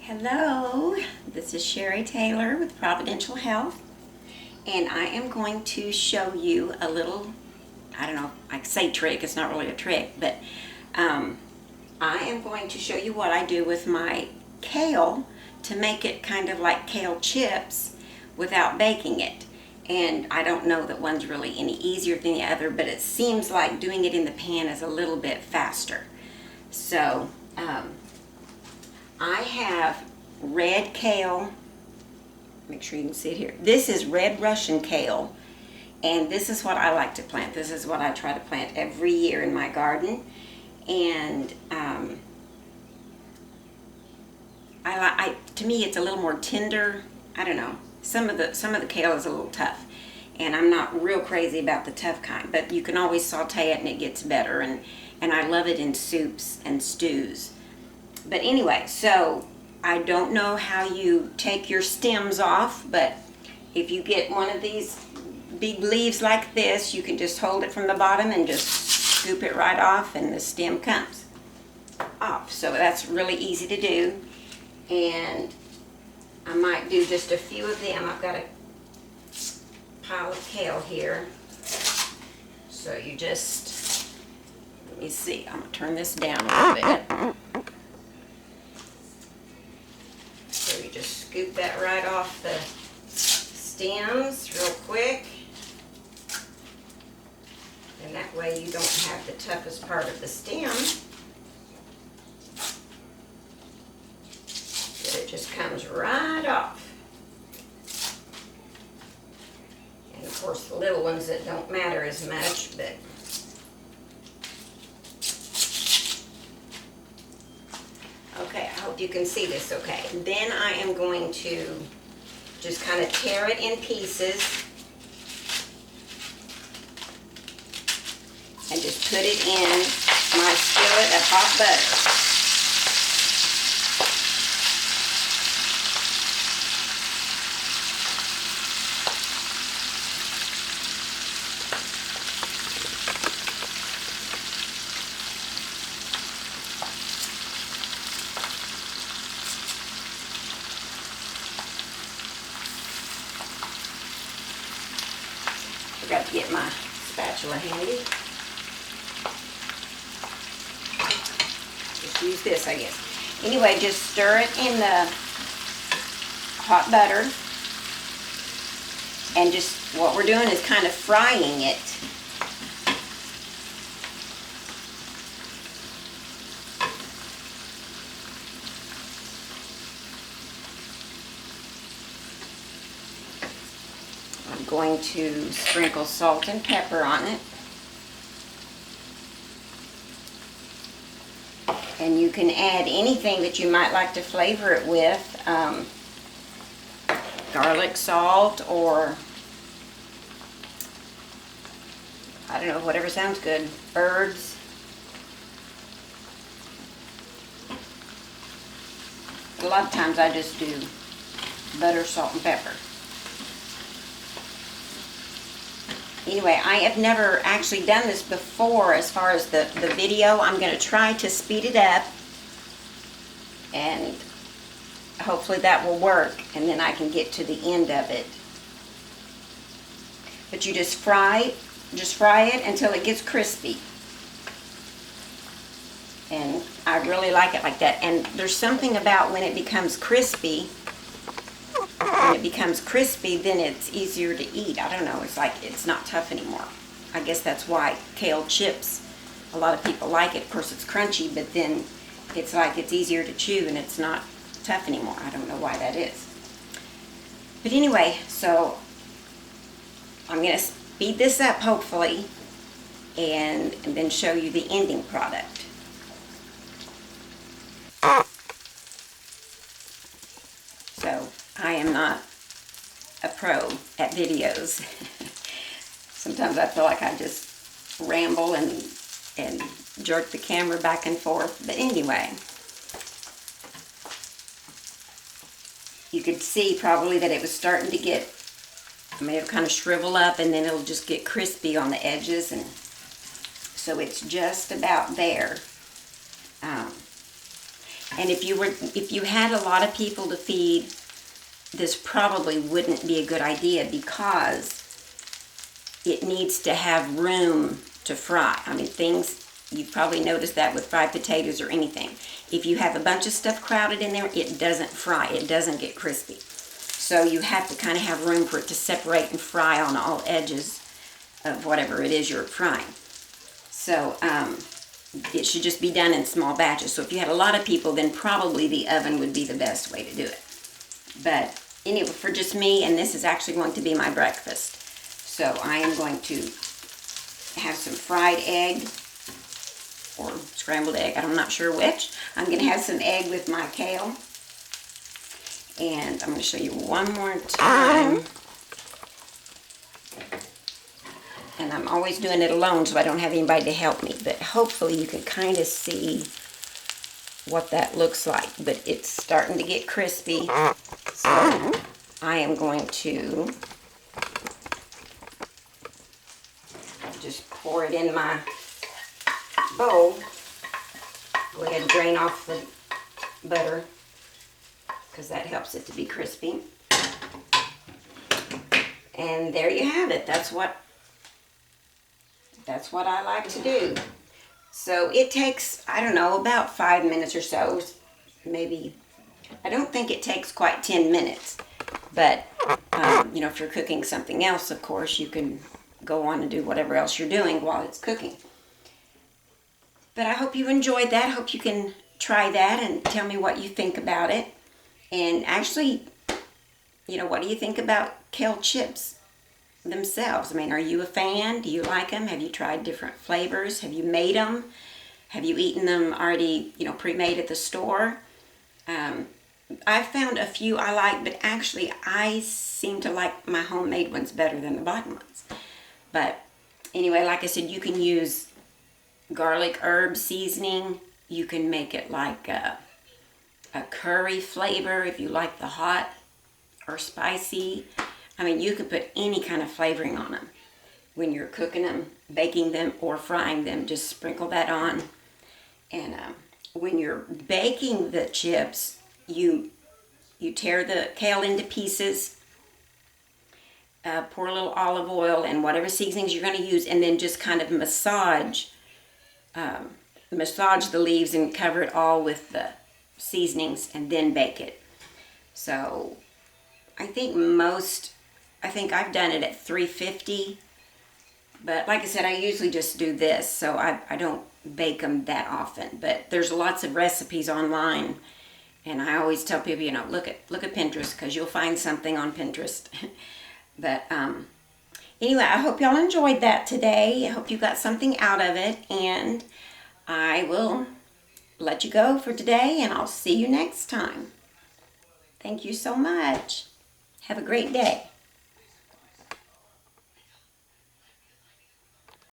Hello, this is Sherry Taylor with Providential Health, and I am going to show you a little, I don't know, I say trick, it's not really a trick, but I am going to show you what I do with my kale to make it kind of like kale chips without baking it. And I don't know that one's really any easier than the other, but it seems like doing it in the pan is a little bit faster. So, I have red kale. Make sure you can see it here. This is red Russian kale, and this is what I like to plant. This is what I try to plant every year in my garden. And to me, it's a little more tender. I don't know. Some of the kale is a little tough, and I'm not real crazy about the tough kind. But you can always saute it, and it gets better. And I love it in soups and stews. But anyway, so I don't know how you take your stems off, but if you get one of these big leaves like this, you can just hold it from the bottom and just scoop it right off, and the stem comes off. So that's really easy to do. And I might do just a few of them. I've got a pile of kale here. So you just, let me see, I'm going to turn this down a little bit. So you just scoop that right off the stems real quick. And that way you don't have the toughest part of the stem. But it just comes right off. And of course the little ones that don't matter as much, but okay, I hope you can see this okay. Then I am going to just kind of tear it in pieces and just put it in my skillet of hot butter. Forgot to get my spatula handy. Just use this, I guess. Anyway, just stir it in the hot butter. And just what we're doing is kind of frying it. I'm going to sprinkle salt and pepper on it. And you can add anything that you might like to flavor it with. Garlic salt, or I don't know, whatever sounds good. Herbs. A lot of times I just do butter, salt, and pepper. Anyway, I have never actually done this before as far as the video. I'm going to try to speed it up, and hopefully that will work, and then I can get to the end of it. But you just fry it until it gets crispy. And I really like it like that. And there's something about when it becomes crispy, then it's easier to eat. I don't know, it's like it's not tough anymore. I guess that's why kale chips, a lot of people like it. Of course it's crunchy, but then it's like it's easier to chew and it's not tough anymore. I don't know why that is. But anyway, so I'm going to speed this up hopefully, and then show you the ending product. So I am not a pro at videos. Sometimes I feel like I just ramble and jerk the camera back and forth. But anyway, you could see probably that it was starting to get, I mean, it'll kind of shrivel up, and then it'll just get crispy on the edges, and so it's just about there. And if you had a lot of people to feed, this probably wouldn't be a good idea because it needs to have room to fry. I mean, you've probably noticed that with fried potatoes or anything. If you have a bunch of stuff crowded in there, it doesn't fry. It doesn't get crispy. So you have to kind of have room for it to separate and fry on all edges of whatever it is you're frying. So it should just be done in small batches. So if you had a lot of people, then probably the oven would be the best way to do it. But anyway, for just me, and this is actually going to be my breakfast. So I am going to have some fried egg or scrambled egg. I'm not sure which. I'm going to have some egg with my kale. And I'm going to show you one more time. And I'm always doing it alone, so I don't have anybody to help me. But hopefully you can kind of see what that looks like. But it's starting to get crispy. So I am going to just pour it in my bowl. Go ahead and drain off the butter because that helps it to be crispy. And there you have it. That's what I like to do. So it takes, I don't know, about 5 minutes or so. Maybe, I don't think it takes quite 10 minutes. But, you know, if you're cooking something else, of course, you can go on and do whatever else you're doing while it's cooking. But I hope you enjoyed that. I hope you can try that and tell me what you think about it. And actually, you know, what do you think about kale chips themselves? I mean, are you a fan? Do you like them? Have you tried different flavors? Have you made them? Have you eaten them already, you know, pre-made at the store? I've found a few I like, but actually I seem to like my homemade ones better than the bought ones. But anyway, like I said, you can use garlic herb seasoning. You can make it like a curry flavor if you like the hot or spicy. I mean, you can put any kind of flavoring on them when you're cooking them, baking them, or frying them. Just sprinkle that on. And when you're baking the chips, you tear the kale into pieces, pour a little olive oil and whatever seasonings you're going to use, and then just kind of massage the leaves and cover it all with the seasonings and then bake it. So I think I've done it at 350, but like I said, I usually just do this, so I don't bake them that often. But there's lots of recipes online, and I always tell people, you know, look at Pinterest, because you'll find something on Pinterest. But anyway, I hope y'all enjoyed that today. I hope you got something out of it, and I will let you go for today, and I'll see you next time. Thank you so much. Have a great day.